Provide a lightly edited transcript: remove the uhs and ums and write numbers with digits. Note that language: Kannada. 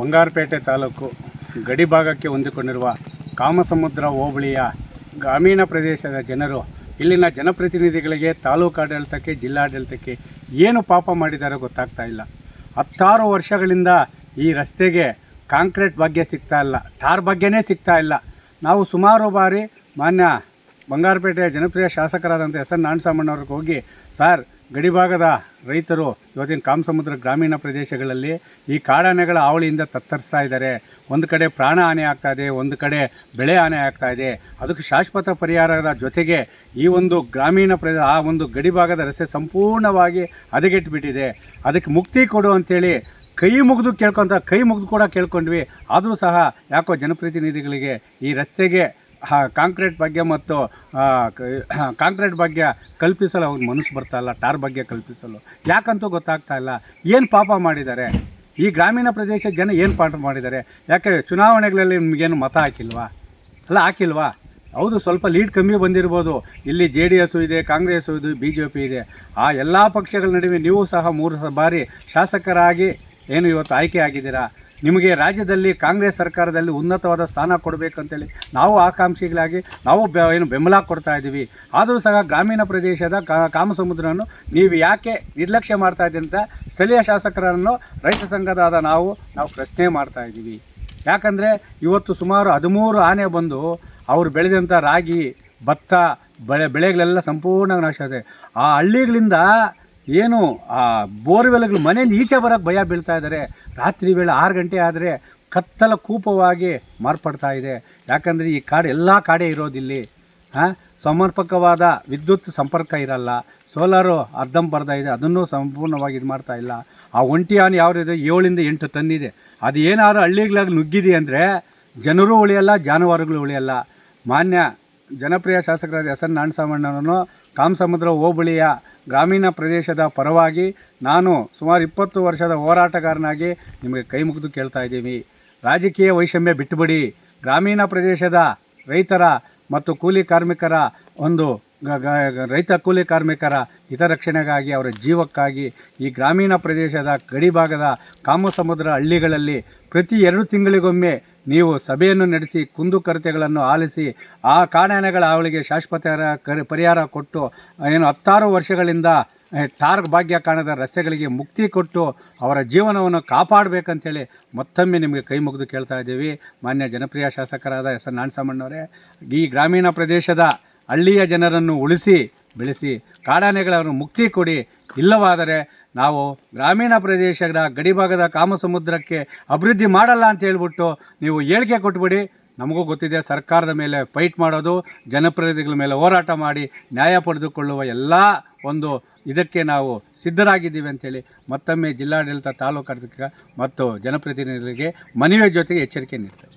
ಬಂಗಾರಪೇಟೆ ತಾಲೂಕು ಗಡಿ ಭಾಗಕ್ಕೆ ಹೊಂದಿಕೊಂಡಿರುವ ಕಾಮಸಮುದ್ರ ಹೋಬಳಿಯ ಗ್ರಾಮೀಣ ಪ್ರದೇಶದ ಜನರು ಇಲ್ಲಿನ ಜನಪ್ರತಿನಿಧಿಗಳಿಗೆ ತಾಲೂಕಾಡಳಿತಕ್ಕೆ ಜಿಲ್ಲಾಡಳಿತಕ್ಕೆ ಏನು ಪಾಪ ಮಾಡಿದಾರೋ ಗೊತ್ತಾಗ್ತಾ ಇಲ್ಲ. 16 ವರ್ಷಗಳಿಂದ ಈ ರಸ್ತೆಗೆ ಕಾಂಕ್ರೀಟ್ ಭಾಗ್ಯ ಸಿಗ್ತಾ ಇಲ್ಲ, ಟಾರ್ ಭಾಗ್ಯನೇ ಸಿಗ್ತಾ ಇಲ್ಲ. ನಾವು ಸುಮಾರು ಬಾರಿ ಮಾನ್ಯ ಬಂಗಾರಪೇಟೆಯ ಜನಪ್ರಿಯ ಶಾಸಕರಾದಂಥ ಎಸ್ ಎನ್ ನಾರಾಯಣಸ್ವಾಮಣ್ಣವ್ರಿಗೆ ಹೋಗಿ, ಸರ್, ಗಡಿಭಾಗದ ರೈತರು ಇವತ್ತಿನ ಕಾಮಸಮುದ್ರ ಗ್ರಾಮೀಣ ಪ್ರದೇಶಗಳಲ್ಲಿ ಈ ಕಾಡಾನೆಗಳ ಹಾವಳಿಯಿಂದ ತತ್ತರಿಸ್ತಾ ಇದ್ದಾರೆ. ಒಂದು ಕಡೆ ಪ್ರಾಣ ಹಾನಿ ಆಗ್ತಾಯಿದೆ, ಒಂದು ಕಡೆ ಬೆಳೆ ಹಾನಿ ಆಗ್ತಾಯಿದೆ. ಅದಕ್ಕೆ ಶಾಶ್ವತ ಪರಿಹಾರದ ಜೊತೆಗೆ ಈ ಒಂದು ಗ್ರಾಮೀಣ ಆ ಒಂದು ಗಡಿಭಾಗದ ರಸ್ತೆ ಸಂಪೂರ್ಣವಾಗಿ ಹದಗೆಟ್ಟುಬಿಟ್ಟಿದೆ. ಅದಕ್ಕೆ ಮುಕ್ತಿ ಕೊಡು ಅಂಥೇಳಿ ಕೈ ಮುಗಿದು ಕೂಡ ಕೇಳ್ಕೊಂಡ್ವಿ. ಆದರೂ ಸಹ ಯಾಕೋ ಜನಪ್ರತಿನಿಧಿಗಳಿಗೆ ಈ ರಸ್ತೆಗೆ ಕಾಂಕ್ರೀಟ್ ಭಾಗ್ಯ ಮತ್ತು ಕಾಂಕ್ರೀಟ್ ಭಾಗ್ಯ ಕಲ್ಪಿಸಲು ಅವ್ರಿಗೆ ಮನಸ್ಸು ಬರ್ತಾಯಿಲ್ಲ, ಟಾರ್ ಭಾಗ್ಯ ಕಲ್ಪಿಸಲು ಯಾಕಂತೂ ಗೊತ್ತಾಗ್ತಾ ಇಲ್ಲ. ಏನು ಪಾಪ ಮಾಡಿದ್ದಾರೆ ಈ ಗ್ರಾಮೀಣ ಪ್ರದೇಶ ಜನ, ಏನು ಪಾಪ ಮಾಡಿದ್ದಾರೆ? ಯಾಕೆ ಚುನಾವಣೆಗಳಲ್ಲಿ ನಿಮಗೇನು ಮತ ಹಾಕಿಲ್ವಾ? ಹೌದು, ಸ್ವಲ್ಪ ಲೀಡ್ ಕಮ್ಮಿ ಬಂದಿರ್ಬೋದು. ಇಲ್ಲಿ JDS ಇದೆ, ಕಾಂಗ್ರೆಸ್ಸು ಇದೆ, BJP ಇದೆ. ಆ ಎಲ್ಲ ಪಕ್ಷಗಳ ನಡುವೆ ನೀವು ಸಹ 3 ಬಾರಿ ಶಾಸಕರಾಗಿ ಏನು ಇವತ್ತು ಆಯ್ಕೆ ಆಗಿದ್ದೀರಾ. ನಿಮಗೆ ರಾಜ್ಯದಲ್ಲಿ ಕಾಂಗ್ರೆಸ್ ಸರ್ಕಾರದಲ್ಲಿ ಉನ್ನತವಾದ ಸ್ಥಾನ ಕೊಡಬೇಕಂತೇಳಿ ನಾವು ಆಕಾಂಕ್ಷಿಗಳಾಗಿ ನಾವು ಬೆಂಬಲ ಕೊಡ್ತಾ ಇದ್ದೀವಿ. ಆದರೂ ಸಹ ಗ್ರಾಮೀಣ ಪ್ರದೇಶದ ಕಾಮಸಮುದ್ರವನ್ನು ನೀವು ಯಾಕೆ ನಿರ್ಲಕ್ಷ್ಯ ಮಾಡ್ತಾ ಇದ್ದೀರಿ ಅಂತ ಸ್ಥಳೀಯ ಶಾಸಕರನ್ನು ರೈತ ಸಂಘದಾದ ನಾವು ಪ್ರಶ್ನೆ ಮಾಡ್ತಾ ಇದ್ದೀವಿ. ಯಾಕಂದರೆ ಇವತ್ತು ಸುಮಾರು 13 ಆನೆ ಬಂದು ಅವರು ಬೆಳೆದಂಥ ರಾಗಿ, ಭತ್ತ, ಬೆಳೆಗಳೆಲ್ಲ ಸಂಪೂರ್ಣ ನಾಶ ಇದೆ. ಆ ಹಳ್ಳಿಗಳಿಂದ ಏನು ಆ ಬೋರ್ವೆಲ್ಗಳು ಮನೆಯಿಂದ ಈಚೆ ಬರೋಕ್ಕೆ ಭಯ ಬೀಳ್ತಾ ಇದ್ದಾರೆ. ರಾತ್ರಿ ವೇಳೆ 6 ಗಂಟೆ ಆದರೆ ಕತ್ತಲ ಕೂಪವಾಗಿ ಮಾರ್ಪಡ್ತಾ ಇದೆ. ಯಾಕಂದರೆ ಈ ಎಲ್ಲ ಕಾಡೇ ಇರೋದಿಲ್ಲಿ. ಸಮರ್ಪಕವಾದ ವಿದ್ಯುತ್ ಸಂಪರ್ಕ ಇರಲ್ಲ. ಸೋಲಾರು ಅರ್ಧಂಬರ್ಧ ಇದೆ, ಅದನ್ನು ಸಂಪೂರ್ಣವಾಗಿ ಇದು ಮಾಡ್ತಾ ಇಲ್ಲ. ಆ ಒಂಟಿ ಆನೆ ಯಾವುದಿದೆ 7 ರಿಂದ 8 ಟನ್ ಇದೆ. ಅದು ಏನಾದರೂ ಹಳ್ಳಿಗಳಾಗಿ ನುಗ್ಗಿದೆ ಅಂದರೆ ಜನರು ಉಳಿಯಲ್ಲ, ಜಾನುವಾರುಗಳು ಉಳಿಯಲ್ಲ. ಮಾನ್ಯ ಜನಪ್ರಿಯ ಶಾಸಕರಾದ ಎಸ್ ಎನ್ ನಾರಾಯಣಸ್ವಾಮಣ್ಣನನ್ನು ಕಾಮಸಮುದ್ರ ಹೋಬಳಿಯ ಗ್ರಾಮೀಣ ಪ್ರದೇಶದ ಪರವಾಗಿ ನಾನು ಸುಮಾರು 20 ವರ್ಷದ ಹೋರಾಟಗಾರನಾಗಿ ನಿಮಗೆ ಕೈ ಮುಗಿದು ಕೇಳ್ತಾ ಇದ್ದೀವಿ. ರಾಜಕೀಯ ವೈಷಮ್ಯ ಬಿಟ್ಟುಬಿಡಿ. ಗ್ರಾಮೀಣ ಪ್ರದೇಶದ ರೈತರ ಮತ್ತು ಕೂಲಿ ಕಾರ್ಮಿಕರ ಕೂಲಿ ಕಾರ್ಮಿಕರ ಹಿತರಕ್ಷಣೆಗಾಗಿ, ಅವರ ಜೀವಕ್ಕಾಗಿ ಈ ಗ್ರಾಮೀಣ ಪ್ರದೇಶದ ಗಡಿಭಾಗದ ಕಾಮಸಮುದ್ರ ಹಳ್ಳಿಗಳಲ್ಲಿ ಪ್ರತಿ 2 ತಿಂಗಳಿಗೊಮ್ಮೆ ನೀವು ಸಭೆಯನ್ನು ನಡೆಸಿ ಕುಂದುಕೊರತೆಗಳನ್ನು ಆಲಿಸಿ ಆ ಕಾಡಾನೆಗಳ ಹಾವಳಿಗೆ ಶಾಶ್ವತ ಪರಿಹಾರ ಕೊಟ್ಟು, ಏನು 16 ವರ್ಷಗಳಿಂದ ಟಾರ್ ಭಾಗ್ಯ ಕಾಣದ ರಸ್ತೆಗಳಿಗೆ ಮುಕ್ತಿ ಕೊಟ್ಟು ಅವರ ಜೀವನವನ್ನು ಕಾಪಾಡಬೇಕಂತೇಳಿ ಮತ್ತೊಮ್ಮೆ ನಿಮಗೆ ಕೈ ಮುಗಿದು ಕೇಳ್ತಾ ಇದ್ದೀವಿ. ಮಾನ್ಯ ಜನಪ್ರಿಯ ಶಾಸಕರಾದ ಎಸ್ ಎನ್ ನಾರಾಯಣಸ್ವಾಮಣ್ಣವರೇ, ಈ ಗ್ರಾಮೀಣ ಪ್ರದೇಶದ ಹಳ್ಳಿಯ ಜನರನ್ನು ಉಳಿಸಿ ಬೆಳೆಸಿ ಕಾಡಾನೆಗಳನ್ನು ಮುಕ್ತಿ ಕೊಡಿ. ಇಲ್ಲವಾದರೆ ನಾವು ಗ್ರಾಮೀಣ ಪ್ರದೇಶದ ಗಡಿಭಾಗದ ಕಾಮಸಮುದ್ರಕ್ಕೆ ಅಭಿವೃದ್ಧಿ ಮಾಡಲ್ಲ ಅಂತ ಹೇಳ್ಬಿಟ್ಟು ನೀವು ಹೇಳಿಕೆ ಕೊಟ್ಬಿಡಿ. ನಮಗೂ ಗೊತ್ತಿದೆ, ಸರ್ಕಾರದ ಮೇಲೆ ಫೈಟ್ ಮಾಡೋದು, ಜನಪ್ರತಿನಿಧಿಗಳ ಮೇಲೆ ಹೋರಾಟ ಮಾಡಿ ನ್ಯಾಯ ಪಡೆದುಕೊಳ್ಳುವ ಎಲ್ಲ ಇದಕ್ಕೆ ನಾವು ಸಿದ್ಧರಾಗಿದ್ದೀವಿ ಅಂಥೇಳಿ ಮತ್ತೊಮ್ಮೆ ಜಿಲ್ಲಾಡಳಿತ, ತಾಲೂಕಾಡಳಿತ ಮತ್ತು ಜನಪ್ರತಿನಿಧಿಗಳಿಗೆ ಮನವಿಯ ಜೊತೆಗೆ ಎಚ್ಚರಿಕೆ ನೀಡ್ತೇವೆ.